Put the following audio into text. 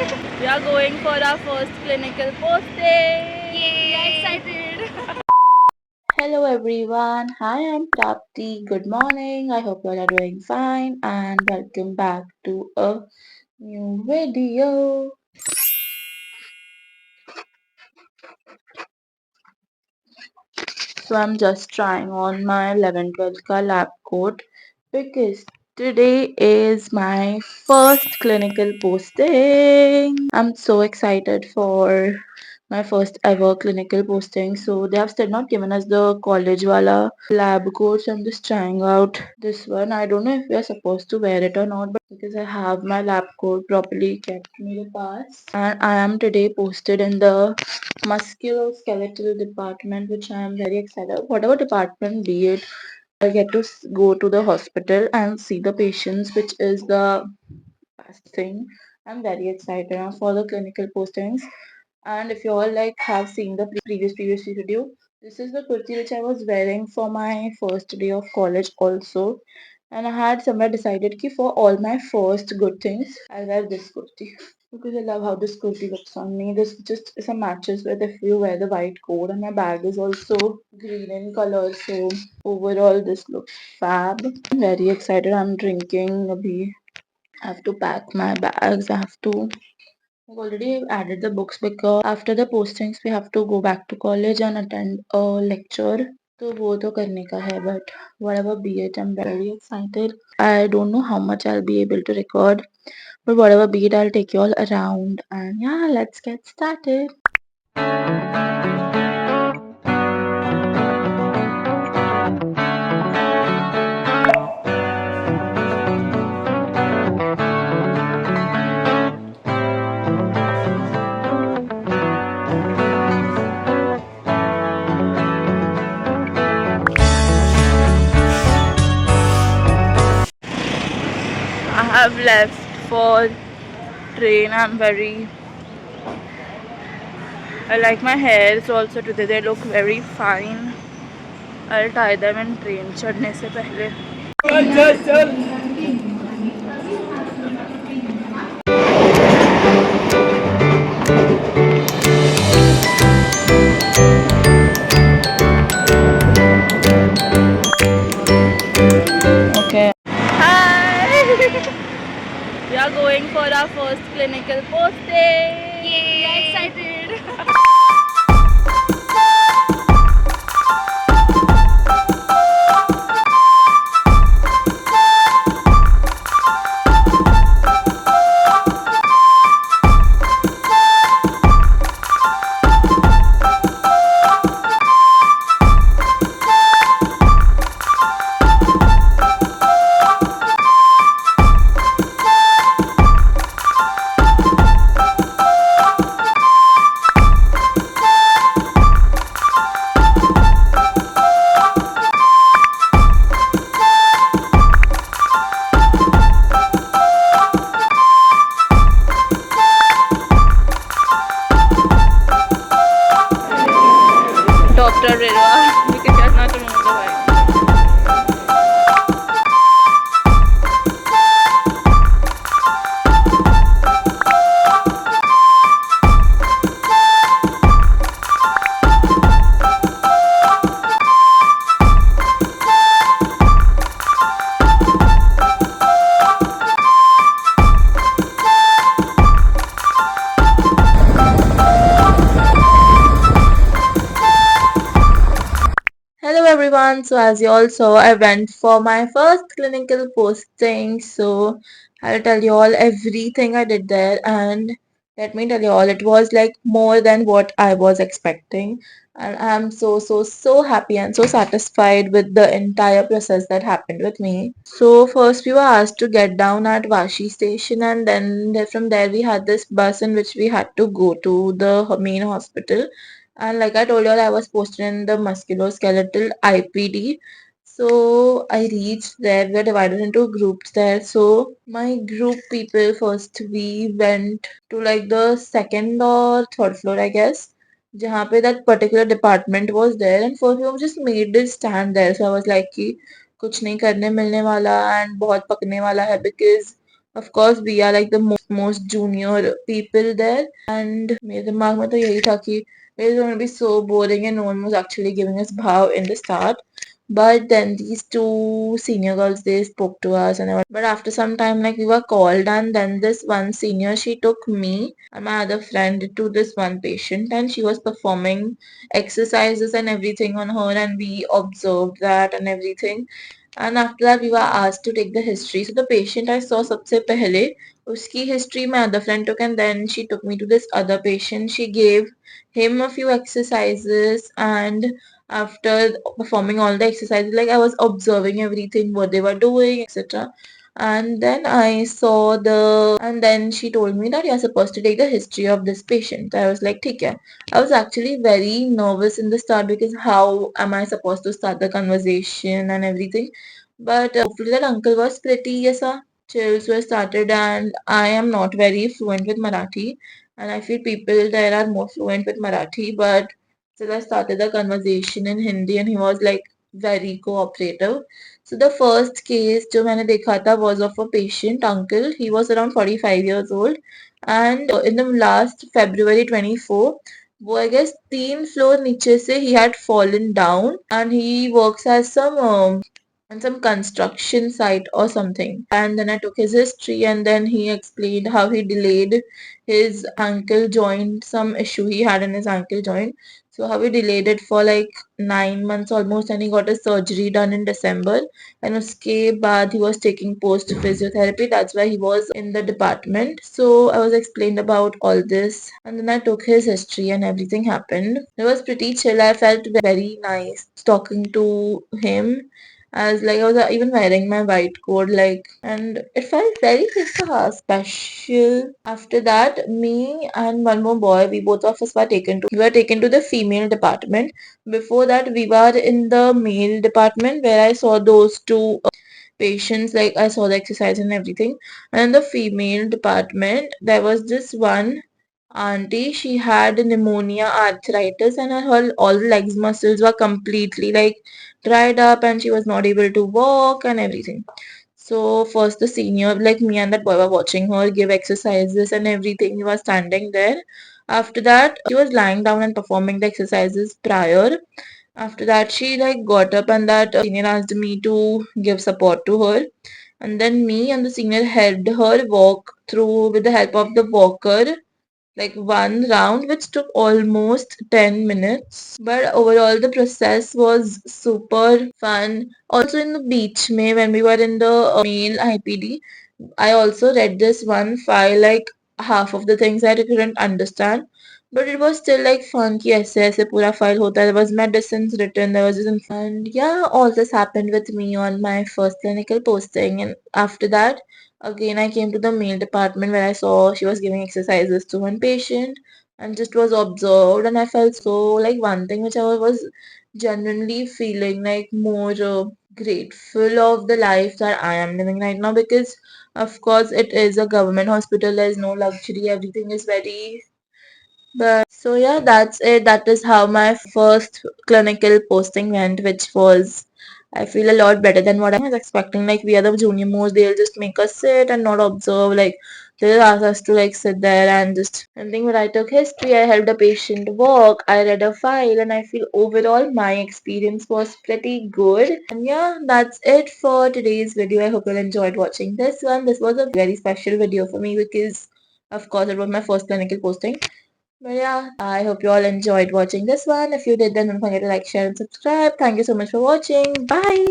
We are going for our first clinical posting. Yay! We are excited. Hello everyone, hi, I'm Prapti. Good morning. I hope you all are doing fine and welcome back to a new video. So I'm just trying on my 11-12 ka lab coat because today is my first clinical posting. I'm so excited for my first ever clinical posting. So they have still not given us the college wala lab coat. So I'm just trying out this one. I don't know if we are supposed to wear it or not, but because I have my lab coat properly kept me the pass. And I am today posted in the musculoskeletal department, which I am very excited. Whatever department be it, I get to go to the hospital and see the patients, which is the best thing. I'm very excited for the clinical postings. And if you all like have seen the previous video, this is the kurti which I was wearing for my first day of college also. And I had somewhere decided ki for all my first good things, I'll wear this kurti. Because I love how this kurti looks on me. This just some matches with if you wear the white coat, and my bag is also green in color. So overall this looks fab. I'm very excited. I'm drinking abhi. I have to pack my bags. I've already added the books because after the postings we have to go back to college and attend a lecture. तो वो तो करने का है, but whatever be it, I'm very excited. I don't know how much I'll be able to record, but whatever be it, I'll take you all around. And yeah, let's get started. I have left for train. I like my hairs also today. They look very fine. I'll tie them in train चढ़ने से पहले. Okay. Hi. We are going for our first clinical posting. Yay! We are excited. Dr. Rirwa, because that's not a motorbike. Hello everyone. So as you all saw, I went for my first clinical posting. So I'll tell you all everything I did there, and let me tell you all, it was like more than what I was expecting. And I'm so happy and so satisfied with the entire process that happened with me. So first we were asked to get down at Vashi station, and then from there we had this bus in which we had to go to the main hospital. And like I told you all, I was posted in the musculoskeletal IPD. So I reached there. We are divided into groups there. So my group people first we went to like the second or third floor, I guess, जहाँ पे that particular department was there. And first we just made it stand there. So I was like कि कुछ नहीं करने मिलने वाला and बहुत पकने वाला है because Of course, we are like the most junior people there, and मेरे दिमाग में तो यही था कि it is going to be so boring and no one was actually giving us bhav in the start. But then these two senior girls, they spoke to us and but after some time, like we were called, and then this one senior, she took me and my other friend to this one patient, and she was performing exercises and everything on her, and we observed that and everything. And after that we were asked to take the history. So the patient I saw सबसे पहले उसकी history my other friend took, and then she took me to this other patient. She gave him a few exercises, and after performing all the exercises, like I was observing everything what they were doing, etc. And then I saw the and then she told me that you're supposed to take the history of this patient. I was like, ठीक है. I was actually very nervous in the start because how am I supposed to start the conversation and everything. But hopefully that uncle was pretty, yes, chills were started, and I am not very fluent with Marathi, and I feel people there are more fluent with Marathi, but still I started the conversation in Hindi and he was like very cooperative. So the first case जो मैंने देखा था was of a patient uncle. He was around 45 years old, and in the last February 24, वो I guess 3 floor नीचे से he had fallen down, and he works as some on some construction site or something. And then I took his history, and then he explained how he delayed his ankle joint, some issue he had in his ankle joint. So how he delayed it for like 9 months almost, and he got a surgery done in December. And uske baad he was taking post physiotherapy. That's why he was in the department. So I was explained about all this, and then I took his history, and everything happened. It was pretty chill. I felt very nice talking to him, as like I was even wearing my white coat, like, and it felt very special. After that, me and one more boy, we both of us were taken to the female department. Before that, we were in the male department where I saw those two patients, like I saw the exercise and everything. And in the female department, there was this one auntie. She had pneumonia, arthritis, and her all the legs muscles were completely like dried up, and she was not able to walk and everything. So first the senior, like me and that boy, were watching her give exercises and everything. We were standing there. After that, she was lying down and performing the exercises prior. After that, she like got up, and that senior asked me to give support to her. And then me and the senior helped her walk through with the help of the walker, like one round, which took almost 10 minutes. But overall, the process was super fun. Also, in the beach, May, when we were in the male IPD, I also read this one file, like half of the things I couldn't understand. But it was still like fun कि ऐसे ऐसे पूरा file होता है. There was medicines written, there was this and yeah, all this happened with me on my first clinical posting. And after that, again I came to the male department where I saw she was giving exercises to one patient, and just was observed, and I felt so like one thing which I was genuinely feeling like more grateful of the life that I am living right now, because of course it is a government hospital, there's no luxury, everything is very. But so yeah, that's it. That is how my first clinical posting went, which was, I feel, a lot better than what I was expecting. Like we are the junior most, they'll just make us sit and not observe. Like they'll ask us to like sit there and just. I think when I took history, I helped a patient walk. I read a file, and I feel overall my experience was pretty good. And yeah, that's it for today's video. I hope you enjoyed watching this one. This was a very special video for me because, of course, it was my first clinical posting. But yeah, I hope you all enjoyed watching this one. If you did, then don't forget to like, share, and subscribe. Thank you so much for watching. Bye.